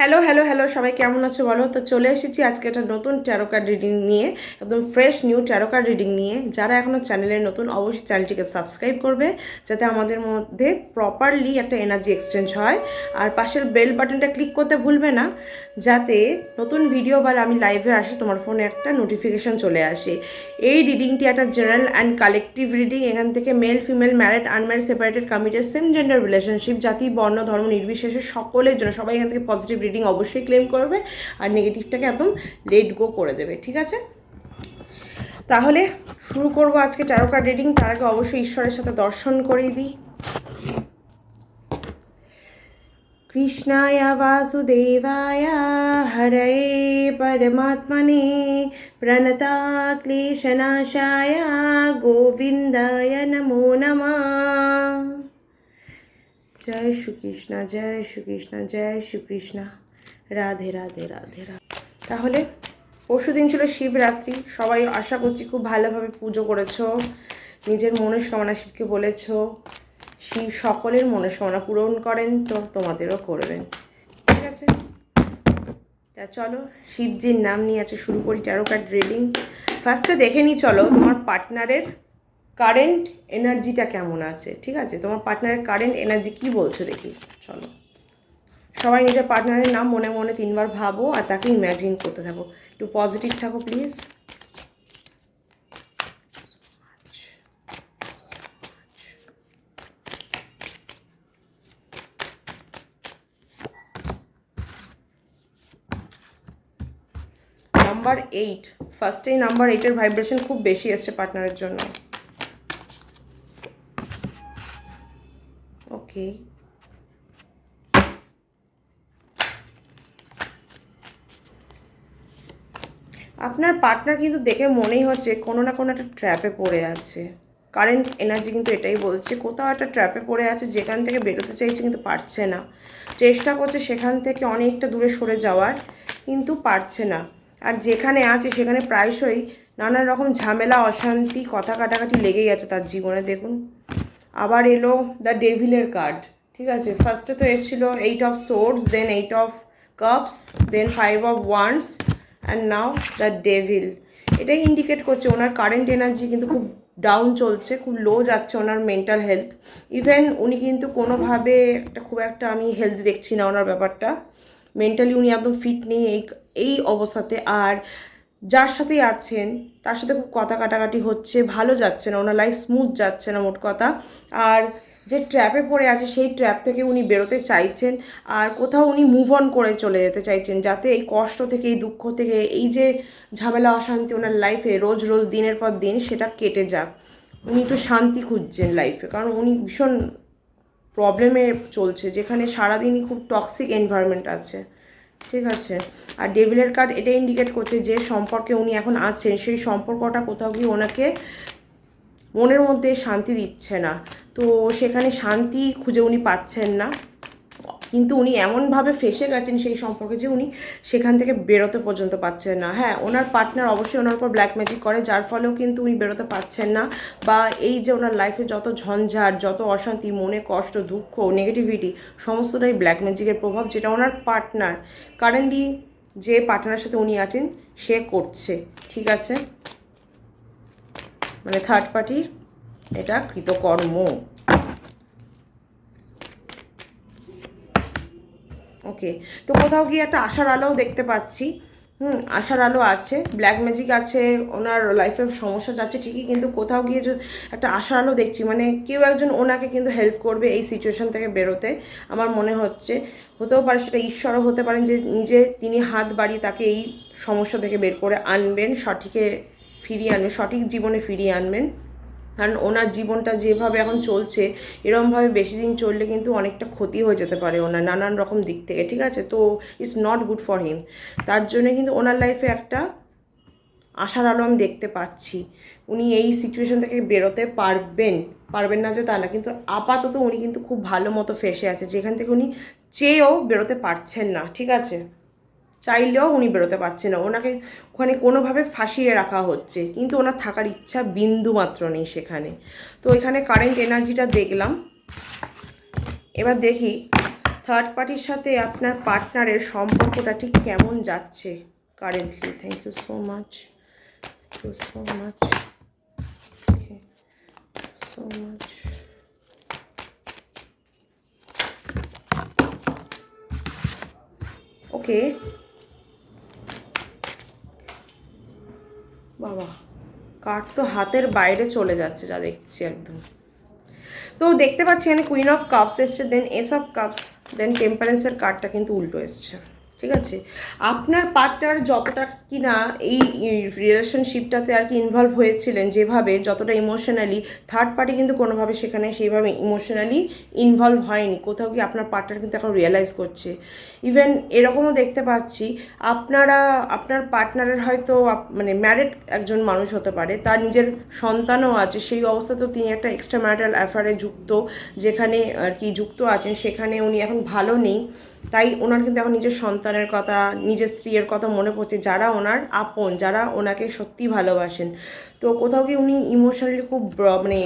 Hello hello hello, সবাই কেমন আছো বলো। তো চলে এসেছি আজকে একটা নতুন ট্যারো কার্ড রিডিং নিয়ে, একদম fresh new taro card reading নিয়ে। যারা এখনও চ্যানেলের নতুন অবশ্যই চ্যানেলটিকে সাবস্ক্রাইব করবে, যাতে আমাদের মধ্যে প্রপারলি একটা এনার্জি এক্সচেঞ্জ হয়। আর পাশের বেল বাটনটা ক্লিক করতে ভুলবে না, যাতে নতুন ভিডিও বা আমি লাইভে আসি তোমার ফোনে একটা নোটিফিকেশান চলে আসে। এই রিডিংটি একটা জেনারেল অ্যান্ড কালেকটিভ রিডিং। এখান থেকে male female, married unmarried, separated, committed, same gender relationship, জাতি বর্ণ ধর্ম নির্বিশেষে সকলের জন্য, সবাই এখান থেকে পজিটিভ রিডিং অবশ্যই ক্লেম করবে আর নেগেটিভটাকে একদম লেট গো করে দেবে। ঠিক আছে, তাহলে শুরু করবো আজকে ট্যারো কার্ড রিডিং। তার আগে অবশ্যই ঈশ্বরের সাথে দর্শন করিয়ে দিই। কৃষ্ণায় বাসুদেবায় হরয়ে পরমাত্মনে প্রণতা ক্লেশনাশায় গোবিন্দায় নমো নমঃ। জয় শ্রীকৃষ্ণ, জয় শ্রীকৃষ্ণ, জয় শ্রীকৃষ্ণ। রাধে রাধে রাধে রাধে। তাহলে পরশুদিন ছিল শিবরাত্রি। সবাই আশা করছি খুব ভালোভাবে পুজো করেছো, নিজের মনস্কামনা শিবকে বলেছো। শিব সকলের মনস্কামনা পূরণ করেন, তো তোমাদেরও করবেন। ঠিক আছে, তা চলো শিবজির নাম নিয়ে আছে শুরু করি ট্যারো কার্ড রিডিং। ফার্স্টে দেখে নিই চলো তোমার পার্টনারের কারেন্ট এনার্জিটা কেমন আছে। ঠিক আছে, তোমার পার্টনারের কারেন্ট এনার্জি কি বলছো দেখি। চলো সবাই নিজের পার্টনারের নাম মনে মনে 3 বার ভাবো আর তাকে ইম্যাজিন করতে থাকো। একটু পজিটিভ থাকো প্লিজ। নাম্বার 8, ফার্স্টেই নাম্বার 8-এর ভাইব্রেশন খুব বেশি এসছে পার্টনারের জন্য। ওকে, আপনার পার্টনার কিন্তু দেখে মনেই হচ্ছে কোনো না কোনো একটা ট্র্যাপে পড়ে আছে। কারেন্ট এনার্জি কিন্তু এটাই বলছে, কোথাও একটা ট্র্যাপে পড়ে আছে, যেখান থেকে বেরোতে চাইছে কিন্তু পারছে না। চেষ্টা করছে সেখান থেকে অনেকটা দূরে সরে যাওয়ার, কিন্তু পারছে না। আর যেখানে আছে সেখানে প্রায়শই নানান রকম ঝামেলা, অশান্তি, কথা কাটাকাটি লেগেই আছে তার জীবনে। দেখুন আবার এলো দ্য ডেভিলের কার্ড। ঠিক আছে, ফার্স্টে তো এসেছিলো 8 of swords, then 8 of cups, then 5 of wands and now the devil. এটাই ইন্ডিকেট করছে ওনার কারেন্ট এনার্জি কিন্তু খুব ডাউন চলছে, খুব লো যাচ্ছে ওনার মেন্টাল হেলথ। ইভেন উনি কিন্তু কোনোভাবে খুব একটা আমি হেলদি দেখছি না ওনার ব্যাপারটা। মেন্টালি উনি একদম ফিট নেই এই অবস্থাতে। আর যার সাথেই আছেন তার সাথে খুব কথা কাটাকাটি হচ্ছে, ভালো যাচ্ছে না, ওনার লাইফ স্মুথ যাচ্ছে না মোট কথা। আর যে ট্র্যাপে পড়ে আছে সেই ট্র্যাপ থেকে উনি বেরোতে চাইছেন, আর কোথাও উনি মুভ অন করে চলে যেতে চাইছেন, যাতে এই কষ্ট থেকে, এই দুঃখ থেকে, এই যে ঝামেলা অশান্তি ওনার লাইফে রোজ রোজ দিনের পর দিন, সেটা কেটে যাক। উনি একটু শান্তি খুঁজছেন লাইফে, কারণ উনি ভীষণ প্রবলেমে চলছে, যেখানে সারাদিনই খুব টক্সিক এনভায়রনমেন্ট আছে। ঠিক আছে, আর ডেভিলের কার্ড এটা ইন্ডিকেট করছে যে সম্পর্কে উনি এখন আছেন সেই সম্পর্কটা কোথাও গিয়ে ওনাকে মনের মধ্যে শান্তি দিচ্ছে না। তো সেখানে শান্তি খুঁজে উনি পাচ্ছেন না, কিন্তু উনি এমনভাবে ফেসে গেছেন সেই সম্পর্কে যে উনি সেখান থেকে বেরোতে পর্যন্ত পাচ্ছেন না। হ্যাঁ, ওনার পার্টনার অবশ্যই ওনার উপর ব্ল্যাক ম্যাজিক করে, যার ফলেও কিন্তু উনি বেরোতে পারছেন না। বা এই যে ওনার লাইফে যত ঝঞ্ঝাট, যত অশান্তি, মনে কষ্ট, দুঃখ, নেগেটিভিটি, সমস্তটাই ব্ল্যাক ম্যাজিকের প্রভাব, যেটা ওনার পার্টনার কারেন্টলি যে পার্টনারের সাথে উনি আছেন সে করছে। ঠিক আছে, মানে থার্ড পার্টির এটা কৃতকর্ম। ওকে, তো কোথাও গিয়ে একটা আশার আলোও দেখতে পাচ্ছি। আশার আলো আছে, ব্ল্যাক ম্যাজিক আছে, ওনার লাইফের সমস্যা যাচ্ছে ঠিকই, কিন্তু কোথাও গিয়ে যে একটা আশার আলো দেখছি, মানে কেউ একজন ওনাকে কিন্তু হেল্প করবে এই সিচুয়েশন থেকে বেরোতে। আমার মনে হচ্ছে হতেও পারে সেটা ঈশ্বরও হতে পারেন, যে নিজে তিনি হাত বাড়িয়ে তাকে এই সমস্যা থেকে বের করে আনবেন, সঠিকে ফিরিয়ে আনবেন, সঠিক জীবনে ফিরিয়ে আনবেন। কারণ ওনার জীবনটা যেভাবে এখন চলছে, এরমভাবে বেশি দিন চললে কিন্তু অনেকটা ক্ষতি হয়ে যেতে পারে ওনার নানান রকম দিক থেকে। ঠিক আছে, তো it's not good for him. তার জন্য কিন্তু ওনার লাইফে একটা আশার আলো আমি দেখতে পাচ্ছি। উনি এই সিচুয়েশন থেকে বেরোতে পারবেন না যে তা না, কিন্তু আপাতত উনি কিন্তু খুব ভালো মতো ফেসে আছে, যেখান থেকে উনি চেয়েও বেরোতে পারছেন না। ঠিক আছে, চাইলেও উনি বেরোতে পারছে না, ওনাকে ওখানে কোনোভাবে ফাঁসিয়ে রাখা হচ্ছে, কিন্তু ওনার থাকার ইচ্ছা বিন্দু মাত্র নেই সেখানে। তো এখানে কারেন্ট এনার্জিটা দেখলাম। এবার দেখি থার্ড পার্টির সাথে আপনার পার্টনারের সম্পর্কটা ঠিক কেমন যাচ্ছে currently? Thank you so much, thank you so much, so much. Okay বাবা, কার্ড তো হাতের বাইরে চলে যাচ্ছে যা দেখছি একদম। তো দেখতে পাচ্ছি এখানে কুইন অফ কাপস এসছে, দেন এস অফ কাপস, দেন টেম্পারেন্সের কার্ডটা কিন্তু উল্টো এসছে। ঠিক আছে, আপনার পার্টনার যতটা কি না এই রিলেশনশিপটাতে আর কি ইনভলভ হয়েছিলেন, যেভাবে যতটা ইমোশনালি, থার্ড পার্টি কিন্তু কোনোভাবে সেখানে সেইভাবে ইমোশনালি ইনভলভ হয়নি। কোথাও কি আপনার পার্টনার কিন্তু এখন রিয়েলাইজ করছে। ইভেন এরকমও দেখতে পাচ্ছি আপনার পার্টনারের হয়তো মানে ম্যারিড একজন মানুষ হতে পারে, তার নিজের সন্তানও আছে, সেই অবস্থাতেও তিনি একটা এক্সট্রা ম্যারিটাল অ্যাফেয়ারে যুক্ত, যেখানে আর কি যুক্ত আছেন, সেখানে উনি এখন ভালো নেই। তাই ওনার কিন্তু এখন নিজের সন্তানের কথা, নিজের স্ত্রীর কথা মনে পড়ছে, যারা ওনার আপন, যারা ওনাকে সত্যি ভালোবাসেন। তো কোথাও কি উনি ইমোশনালি খুব মানে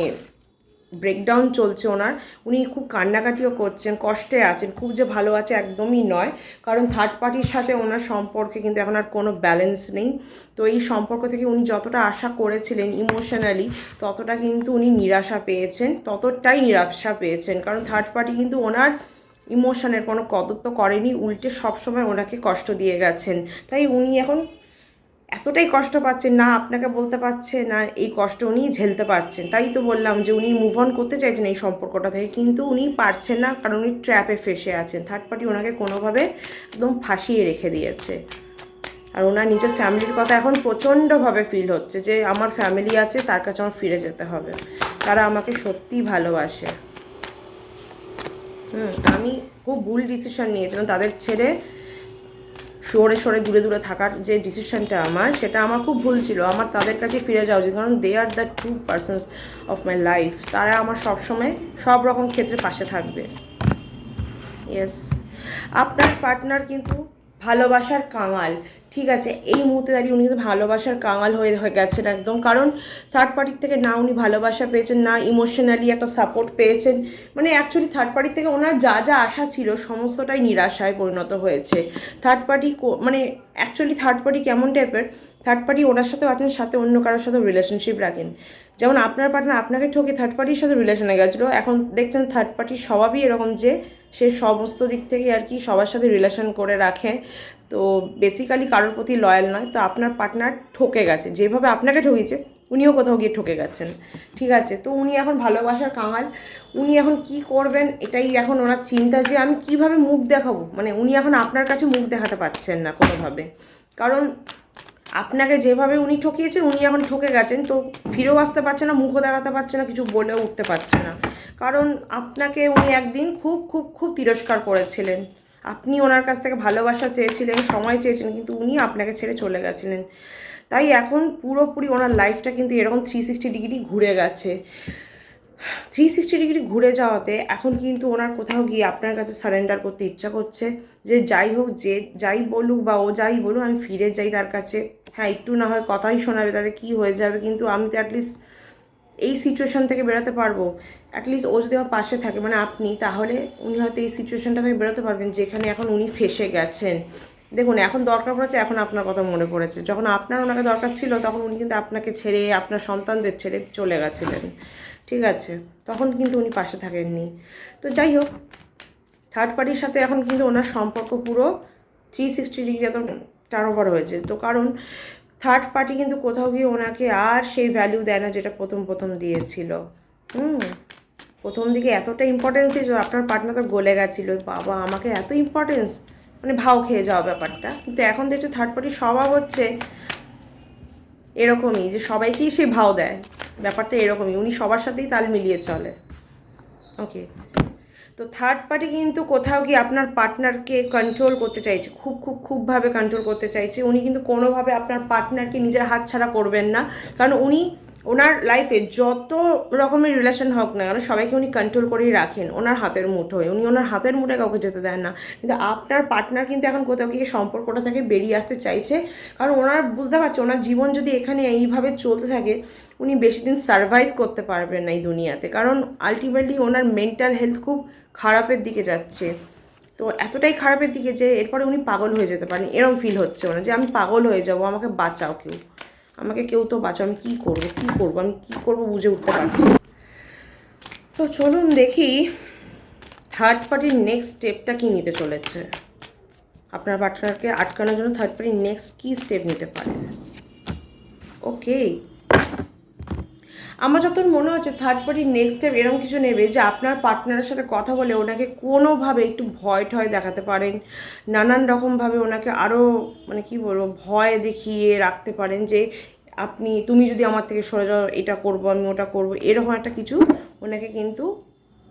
ব্রেকডাউন চলছে ওনার, উনি খুব কান্নাকাটিও করছেন, কষ্টে আছেন, খুব যে ভালো আছে একদমই নয়, কারণ থার্ড পার্টির সাথে ওনার সম্পর্কে কিন্তু এখন আর কোনো ব্যালেন্স নেই। তো এই সম্পর্ক থেকে উনি যতটা আশা করেছিলেন ইমোশনালি, ততটা কিন্তু উনি নিরাশা পেয়েছেন, ততটাই নিরাশা পেয়েছেন, কারণ থার্ড পার্টি কিন্তু ওনার ইমোশনের কোনো কদর তো করেনি, উল্টে সবসময় ওনাকে কষ্ট দিয়ে গেছেন। তাই উনি এখন এতটাই কষ্ট পাচ্ছেন, না আপনাকে বলতে পারছে, না এই কষ্ট উনি ঝেলতে পারছেন। তাই তো বললাম যে উনি মুভ অন করতে চাইছেন এই সম্পর্কটা থেকে, কিন্তু উনি পারছেন না, কারণ উনি ট্র্যাপে ফেসে আছেন। থার্ড পার্টি ওনাকে কোনোভাবে একদম ফাঁসিয়ে রেখে দিয়েছে। আর ওনার নিজের ফ্যামিলির কথা এখন প্রচণ্ডভাবে ফিল হচ্ছে, যে আমার ফ্যামিলি আছে, তার কাছে আমার ফিরে যেতে হবে, তারা আমাকে সত্যিই ভালোবাসে। আমি খুব ভুল ডিসিশন নিয়েছিলাম তাদের ছেড়ে সরে সরে দূরে দূরে থাকার যে ডিসিশনটা আমার, সেটা আমার খুব ভুল ছিল। আমার তাদের কাছে ফিরে যাওয়া উচিত, কারণ they are the true persons of my life. তারা আমার সবসময় সব রকম ক্ষেত্রে পাশে থাকবে। ইয়েস, আপনার পার্টনার কিন্তু ভালোবাসার কাঙাল। ঠিক আছে, এই মুহূর্তে দাঁড়িয়ে উনি কিন্তু ভালোবাসার কাঙাল হয়ে গেছেন একদম, কারণ থার্ড পার্টির থেকে না উনি ভালোবাসা পেয়েছেন, না ইমোশনালি একটা সাপোর্ট পেয়েছেন। মানে অ্যাকচুয়ালি থার্ড পার্টির থেকে ওনার যা যা আশা ছিল সমস্তটাই নিরাশায় পরিণত হয়েছে। থার্ড পার্টি মানে অ্যাকচুয়ালি থার্ড পার্টি কেমন টাইপের, থার্ড পার্টি ওনার সাথেও আছেন, সাথে অন্য কারোর সাথে রিলেশনশিপ রাখেন। যেমন আপনার পার্টনার আপনাকে ঠকে থার্ড পার্টির সাথে রিলেশনে গেছিলো, এখন দেখছেন থার্ড পার্টির স্বভাবই এরকম যে সে সমস্ত দিক থেকে আর কি সবার সাথে রিলেশন করে রাখে, তো বেসিক্যালি কারোর প্রতি লয়াল নয়। তো আপনার পার্টনার ঠকে গেছে, যেভাবে আপনাকে ঠকিয়েছে উনিও কোথাও গিয়ে ঠকে গেছেন। ঠিক আছে, তো উনি এখন ভালোবাসার কাঙাল। উনি এখন কি করবেন এটাই এখন ওনার চিন্তা, যে আমি কিভাবে মুখ দেখাবো। মানে উনি এখন আপনার কাছে মুখ দেখাতে পারছেন না কোনোভাবে, কারণ আপনাকে যেভাবে উনি ঠকিয়েছেন উনি এখন ঠকে গেছেন। তো ফিরেও আসতে পারছে না, মুখও দেখাতে পারছে না, কিছু বলেও উঠতে পারছে না, কারণ আপনাকে উনি একদিন খুব খুব খুব তিরস্কার করেছিলেন। আপনি ওনার কাছ থেকে ভালোবাসা চেয়েছিলেন, সময় চেয়েছিলেন, কিন্তু উনি আপনাকে ছেড়ে চলে গেছিলেন। তাই এখন পুরোপুরি ওনার লাইফটা কিন্তু এরকম 360 ডিগ্রি ঘুরে গেছে। 360 ডিগ্রি ঘুরে যাওয়াতে এখন কিন্তু ওনার কোথাও গিয়ে আপনার কাছে সারেন্ডার করতে ইচ্ছা করছে, যে যাই হোক, যে যাই বলুক বা ও যাই বলুক, আমি ফিরে যাই তার কাছে। হ্যাঁ, একটু না হয় কথাই শোনাবে, তাদের কী হয়ে যাবে, কিন্তু আমি তো অ্যাটলিস্ট এই সিচুয়েশান থেকে বেরোতে পারবো। অ্যাটলিস্ট ও যদি আমার পাশে থাকে, মানে আপনি, তাহলে উনি হয়তো এই সিচুয়েশানটা থেকে বেরোতে পারবেন যেখানে এখন উনি ফেসে গেছেন। দেখুন, এখন দরকার পড়েছে, এখন আপনার কথা মনে পড়েছে। যখন আপনার ওনাকে দরকার ছিল তখন উনি কিন্তু আপনাকে ছেড়ে, আপনার সন্তানদের ছেড়ে চলে গেছিলেন। ঠিক আছে, তখন কিন্তু উনি পাশে থাকেননি। তো যাই হোক, থার্ড পার্টির সাথে এখন কিন্তু ওনার সম্পর্ক পুরো 360 ডিগ্রি একদম টার্ন ওভার হয়েছে। তো কারণ থার্ড পার্টি কিন্তু কোথাও গিয়ে ওনাকে আর সেই ভ্যালু দেয় না যেটা প্রথম দিয়েছিল। প্রথম দিকে এতটা ইম্পর্টেন্স দিয়েছিল, আপনার পার্টনার তো গলে গেছিলো, বাবা আমাকে এত ইম্পর্টেন্স, মানে ভাও খেয়ে যাওয়া ব্যাপারটা। কিন্তু এখন দেখছো থার্ড পার্টির স্বভাব হচ্ছে এরকমই, যে সবাইকেই সে ভাও দেয়, ব্যাপারটা এরকমই, উনি সবার সাথেই তাল মিলিয়ে চলে। ওকে, তো থার্ড পার্টি কিন্তু কোথাও গিয়ে আপনার পার্টনারকে কন্ট্রোল করতে চাইছে, খুবভাবে কন্ট্রোল করতে চাইছে। উনি কিন্তু কোনোভাবে আপনার পার্টনারকে নিজের হাত ছাড়া করবেন না, কারণ উনি ওনার লাইফে যত রকমের রিলেশন হোক না কেন সবাইকে উনি কন্ট্রোল করেই রাখেন ওনার হাতের মুঠোয়। উনি ওনার হাতের মুঠোয় কাউকে যেতে দেন না। কিন্তু আপনার পার্টনার কিন্তু এখন কোথাও গিয়ে সম্পর্কটা থেকে বেরিয়ে আসতে চাইছে, কারণ ওনার বুঝতে পারছে ওনার জীবন যদি এখানে এইভাবে চলতে থাকে উনি বেশি দিন সারভাইভ করতে পারবেন না এই দুনিয়াতে, কারণ আলটিমেটলি ওনার মেন্টাল হেলথ খুব খারাপের দিকে যাচ্ছে। তো এতটাই খারাপের দিকে যে এরপরে উনি পাগল হয়ে যেতে পারেন, এরকম ফিল হচ্ছে ওনার যে আমি পাগল হয়ে যাব, আমাকে বাঁচাও কেউ, আমাকে কেউ তো বাঁচাও, আমি কী করবো আমি কী করবো বুঝে উঠতে পারছি না। তো চলুন দেখি থার্ড পার্টির নেক্সট স্টেপটা কী নিতে চলেছে। আপনার পার্টনারকে আটকানোর জন্য থার্ড পার্টি নেক্সট কী স্টেপ নিতে পারে। ওকে, আমার যত মনে হচ্ছে থার্ড পার্টি নেক্সট স্টেপ এরকম কিছু নেবে যে আপনার পার্টনারের সাথে কথা বলে ওনাকে কোনোভাবে একটু ভয় ঠয় দেখাতে পারেন, নানান রকমভাবে ওনাকে আরও মানে কি বলবো ভয় দেখিয়ে রাখতে পারেন যে তুমি যদি আমার থেকে সরে যাও এটা করবো আমি ওটা করবো, এরকম একটা কিছু ওনাকে কিন্তু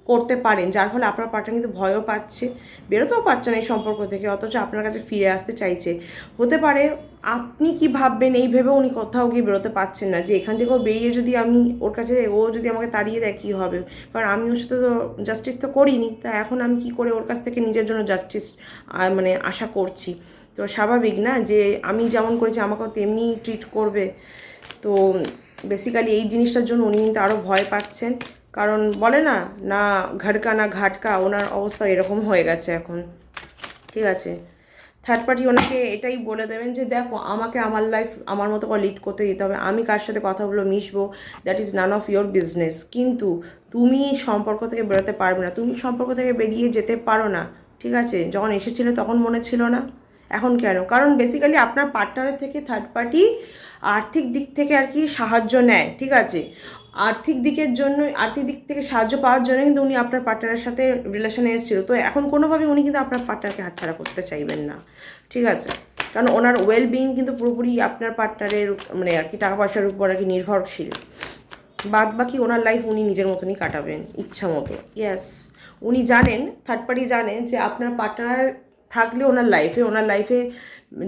করতে পারেন, যার ফলে আপনার পার্টনার কিন্তু ভয়ও পাচ্ছে, বেরোতেও পারছে না এই সম্পর্ক থেকে, অথচ আপনার কাছে ফিরে আসতে চাইছে। হতে পারে আপনি কি ভাববেন এই ভেবে উনি কোথাও গিয়ে বেরোতে পারছেন না যে এখান থেকেও বেরিয়ে যদি আমি ওর কাছে ও যদি আমাকে তাড়িয়ে দেয় কী হবে, কারণ আমি ওর সাথে তো জাস্টিস তো করিনি, তা এখন আমি কি করে ওর কাছ থেকে নিজের জন্য জাস্টিস মানে আশা করছি। তো স্বাভাবিক না যে আমি যেমন করেছি আমাকেও তেমনি ট্রিট করবে। তো বেসিক্যালি এই জিনিসটার জন্য উনি কিন্তু আরও ভয় পাচ্ছেন, কারণ বলে না না ঘাটকা না ঘাটকা, ওনার অবস্থা এরকম হয়ে গেছে এখন। ঠিক আছে, থার্ড পার্টি ওনাকে এটাই বলে দেবেন যে দেখো আমাকে আমার লাইফ আমার মতো করে লিড করতে দিতে হবে, আমি কার সাথে কথা বলে মিশবো that is none of your business, কিন্তু তুমি সম্পর্ক থেকে বেরোতে পারবে না, তুমি সম্পর্ক থেকে বেরিয়ে যেতে পারো না। ঠিক আছে, যখন এসেছিলে তখন মনে ছিল না, এখন কেন? কারণ বেসিক্যালি আপনার পার্টনারের থেকে থার্ড পার্টি আর্থিক দিক থেকে আর কি সাহায্য নেয়। ঠিক আছে, আর্থিক দিক থেকে সাহায্য পাওয়ার জন্য কিন্তু উনি আপনার পার্টনারের সাথে রিলেশনে এসেছিল। তো এখন কোনোভাবেই উনি কিন্তু আপনার পার্টনারকে হাতছাড়া করতে চাইবেন না। ঠিক আছে, কারণ ওনার ওয়েলবিং কিন্তু পুরোপুরি আপনার পার্টনারের মানে আর কি টাকা পয়সার উপর আর কি নির্ভরশীল। বাদ বাকি ওনার লাইফ উনি নিজের মতনই কাটাবেন ইচ্ছা মতো। ইয়েস, উনি জানেন, থার্ড পার্টি জানেন যে আপনার পার্টনার থাকলে ওনার লাইফে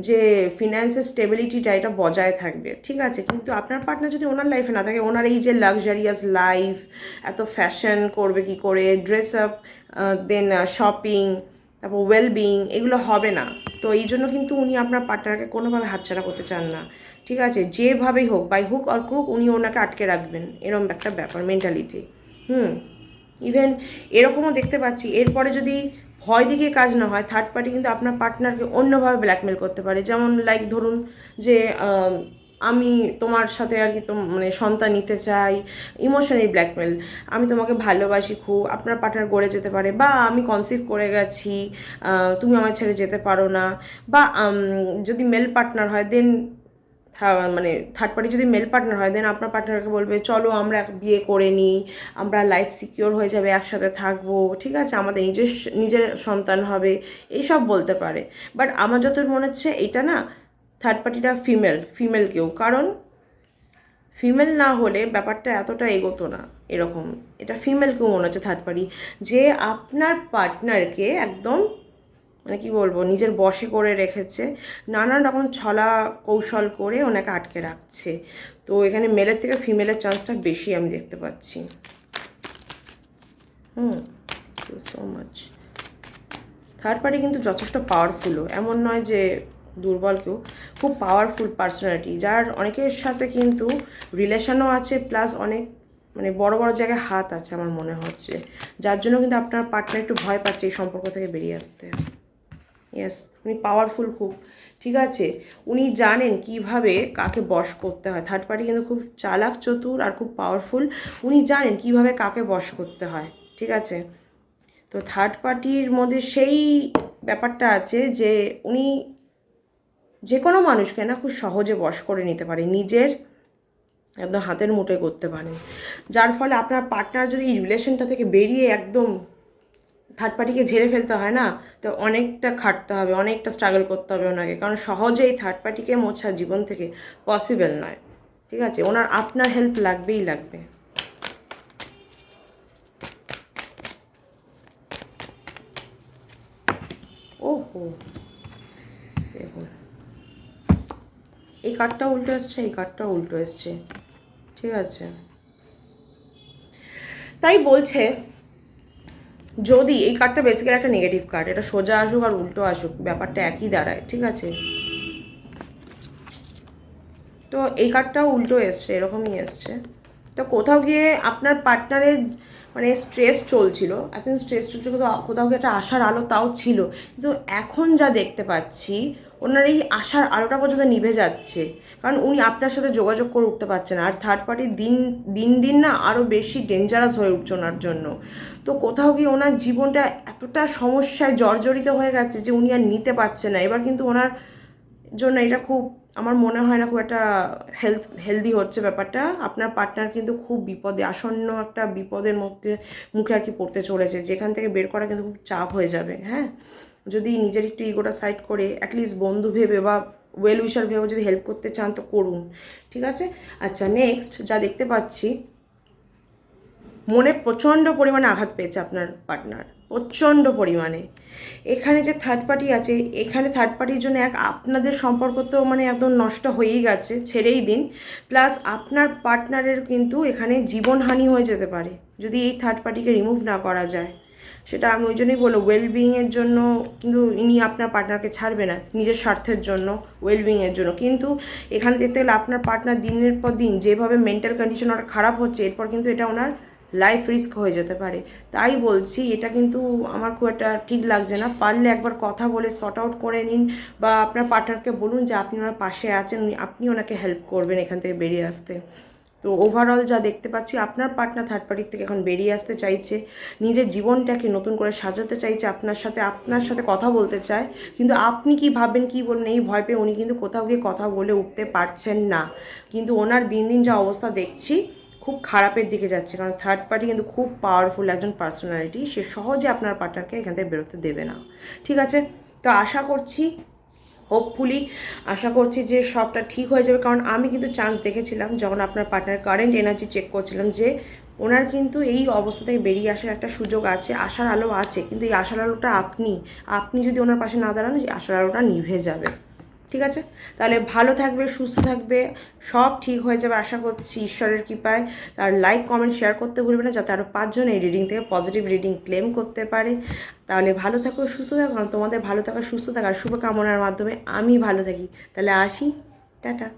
যে ফিনান্সের স্টেবিলিটিটা এটা বজায় থাকবে। ঠিক আছে, কিন্তু আপনার পার্টনার যদি ওনার লাইফে না থাকে, ওনার এই যে লাক্সারিয়াস লাইফ, এত ফ্যাশন করবে কি করে, ড্রেস আপ, দেন শপিং, তারপর ওয়েলবিং, এগুলো হবে না। তো এই জন্য কিন্তু উনি আপনার পার্টনারকে কোনোভাবে হাতছাড়া করতে চান না। ঠিক আছে, যেভাবেই হোক বাই হুক অর ক্রুক উনি ওনাকে আটকে রাখবেন, এরকম একটা ব্যাপার মেন্টালিটি। ইভেন এরকমও দেখতে পাচ্ছি এরপরে যদি ভয় দেখিয়ে কাজ না হয়, থার্ড পার্টি কিন্তু আপনার পার্টনারকে অন্যভাবে ব্ল্যাকমেল করতে পারে। যেমন লাইক ধরুন যে আমি তোমার সাথে আর কি মানে সন্তান নিতে চাই, ইমোশনালি ব্ল্যাকমেল, আমি তোমাকে ভালোবাসি খুব, আপনার পার্টনার গড়ে যেতে পারে, বা আমি কনসিভ করে গেছি, তুমি আমার ছেড়ে যেতে পারো না, বা যদি মেল পার্টনার হয় দেন মানে থার্ড পার্টি যদি মেল পার্টনার হয় দেন আপনার পার্টনারকে বলবে চলো আমরা বিয়ে করে নিই, আমরা লাইফ সিকিওর হয়ে যাবে, একসাথে থাকবো, ঠিক আছে, আমাদের নিজের সন্তান হবে, এইসব বলতে পারে। বাট আমার যত মনে হচ্ছে এটা না থার্ড পার্টিটা ফিমেল কেউ, কারণ ফিমেল না হলে ব্যাপারটা এতটা এগোতো না এরকম। এটা ফিমেল কেউ মনে হচ্ছে থার্ড পার্টি, যে আপনার পার্টনারকে একদম মানে কি বলবো নিজের বশে করে রেখেছে, নানান রকম ছলা কৌশল করে ওনাকে আটকে রাখছে। তো এখানে মেলের থেকে ফিমেলের চান্সটা বেশি আমি দেখতে পাচ্ছি। So much. থার্ড পার্টি কিন্তু যথেষ্ট পাওয়ারফুলও, এমন নয় যে দুর্বল কেউ, খুব পাওয়ারফুল পার্সোনালিটি, যার অনেকের সাথে কিন্তু রিলেশনও আছে, প্লাস অনেক মানে বড় বড় জায়গায় হাত আছে আমার মনে হচ্ছে, যার জন্য কিন্তু আপনার পার্টনার একটু ভয় পাচ্ছে এই সম্পর্ক থেকে বেরিয়ে আসতে। ইয়েস, উনি পাওয়ারফুল খুব। ঠিক আছে, উনি জানেন কিভাবে কাকে বশ করতে হয়। থার্ড পার্টি কিন্তু খুব চালাক চতুর আর খুব পাওয়ারফুল, উনি জানেন কিভাবে কাকে বশ করতে হয়। ঠিক আছে, তো থার্ড পার্টির মধ্যে সেই ব্যাপারটা আছে যে উনি যে কোনো মানুষকে না খুব সহজে বশ করে নিতে পারে, নিজের একদম হাতের মুঠোয় করতে পারেন, যার ফলে আপনার পার্টনার যদি এই রিলেশনটা থেকে বেরিয়ে একদম থার্ড পার্টিকে ঝেড়ে ফেলতে হয় না, তো অনেকটা খাটতে হবে, অনেকটা স্ট্রাগল করতে হবে ওনাকে, কারণ সহজেই থার্ড পার্টিকে মোছা জীবন থেকে পসিবল নয়। ঠিক আছে, ওনার আপনার হেল্প লাগবেই লাগবে। ওহো, দেখুন এই কার্ডটা উল্টো এসছে, এই কার্ডটাও উল্টো এসছে। ঠিক আছে, তাই বলছে যদি এই কার্ডটা বেসিক্যালি একটা নেগেটিভ কার্ড, এটা সোজা আসুক আর উল্টো আসুক ব্যাপারটা একই দাঁড়ায়। ঠিক আছে, তো এই কার্ডটাও উল্টো এসছে, এরকমই এসছে। তো কোথাও গিয়ে আপনার পার্টনারের মানে স্ট্রেস চলছিল, এতদিন স্ট্রেস চলছিল, কোথাও গিয়ে একটা আশার আলো তাও ছিল, কিন্তু এখন যা দেখতে পাচ্ছি ওনার এই আশার আলোটা পর্যন্ত নিভে যাচ্ছে, কারণ উনি আপনার সাথে যোগাযোগ করে উঠতে পারছেন না। আর থার্ড পার্টি দিন দিন দিন না আরও বেশি ডেঞ্জারাস হয়ে উঠছে ওনার জন্য। তো কোথাও গিয়ে ওনার জীবনটা এতটা সমস্যায় জর্জরিত হয়ে গেছে যে উনি আর নিতে পারছে না। এবার কিন্তু ওনার জন্য এটা খুব, আমার মনে হয় না খুব একটা হেলদি হচ্ছে ব্যাপারটা। আপনার পার্টনার কিন্তু খুব বিপদে, আসন্ন একটা বিপদের মুখে আর কি পড়তে চলেছে, যেখান থেকে বের করা কিন্তু খুব চাপ হয়ে যাবে। হ্যাঁ, যদি নিজের একটু ইগোটা সাইড করে অ্যাটলিস্ট বন্ধু ভেবে বা ওয়েল উইশার ভেবে যদি হেল্প করতে চান তো করুন, ঠিক আছে। আচ্ছা, নেক্সট যা দেখতে পাচ্ছি, মনে প্রচণ্ড পরিমাণে আঘাত পেয়েছে আপনার পার্টনার, প্রচণ্ড পরিমাণে। এখানে যে থার্ড পার্টি আছে, এখানে থার্ড পার্টির জন্য আপনাদের সম্পর্ক তো মানে একদম নষ্ট হয়েই গেছে, ছেড়েই দিন। প্লাস আপনার পার্টনারের কিন্তু এখানে জীবনহানি হয়ে যেতে পারে যদি এই থার্ড পার্টিকে রিমুভ না করা যায়। সেটা আমি ওই জন্যই বলবো, ওয়েলবিংয়ের জন্য কিন্তু ইনি আপনার পার্টনারকে ছাড়বে না, নিজের স্বার্থের জন্য, ওয়েলবিংয়ের জন্য। কিন্তু এখানে দেখতে গেলে আপনার পার্টনার দিনের পর দিন যেভাবে মেন্টাল কন্ডিশন ওটা খারাপ হচ্ছে, এরপর কিন্তু এটা ওনার লাইফ রিস্ক হয়ে যেতে পারে। তাই বলছি এটা কিন্তু আমার খুব একটা ঠিক লাগছে না। পারলে একবার কথা বলে সর্ট আউট করে নিন, বা আপনার পার্টনারকে বলুন যে আপনি ওনার পাশে আছেন, আপনি ওনাকে হেল্প করবেন এখান থেকে বেরিয়ে আসতে। তো ওভারঅল যা দেখতে পাচ্ছি, আপনার পার্টনার থার্ড পার্টির থেকে এখন বেরিয়ে আসতে চাইছে, নিজের জীবনটাকে নতুন করে সাজাতে চাইছে, আপনার সাথে কথা বলতে চায়। কিন্তু আপনি কি ভাববেন, কি বলবেন, এই ভয় পেয়ে উনি কিন্তু কোথাও গিয়ে কথা বলে উঠতে পারছেন না। কিন্তু ওনার দিন দিন যা অবস্থা দেখছি খুব খারাপের দিকে যাচ্ছে, কারণ থার্ড পার্টি কিন্তু খুব পাওয়ারফুল একজন পার্সোনালিটি, সে সহজে আপনার পার্টনারকে এখান থেকে বেরোতে দেবে না, ঠিক আছে। তো আশা করছি, হোপফুলি আশা করছি যে সবটা ঠিক হয়ে যাবে, কারণ আমি কিন্তু চান্স দেখেছিলাম যখন আপনার পার্টনার কারেন্ট এনার্জি চেক করছিলাম, যে ওনার কিন্তু এই অবস্থা থেকে বেরিয়ে আসার একটা সুযোগ আছে, আশার আলো আছে। কিন্তু এই আশার আলোটা আপনি যদি ওনার পাশে না দাঁড়ান, এই আশার আলোটা নিভে যাবে, ঠিক আছে। তাহলে ভালো থাকবে, সুস্থ থাকবে, সব ঠিক হয়ে যাবে আশা করছি ঈশ্বরের কৃপায়। আর লাইক কমেন্ট শেয়ার করতে ভুলবে না, যাতে আরও 5 জন এই রিডিং থেকে পজিটিভ রিডিং ক্লেম করতে পারে। তাহলে ভালো থাকো, সুস্থ থাকো, কারণ তোমাদের ভালো থাকা, সুস্থ থাকার শুভকামনার মাধ্যমে আমি ভালো থাকি। তাহলে আসি, টাটা।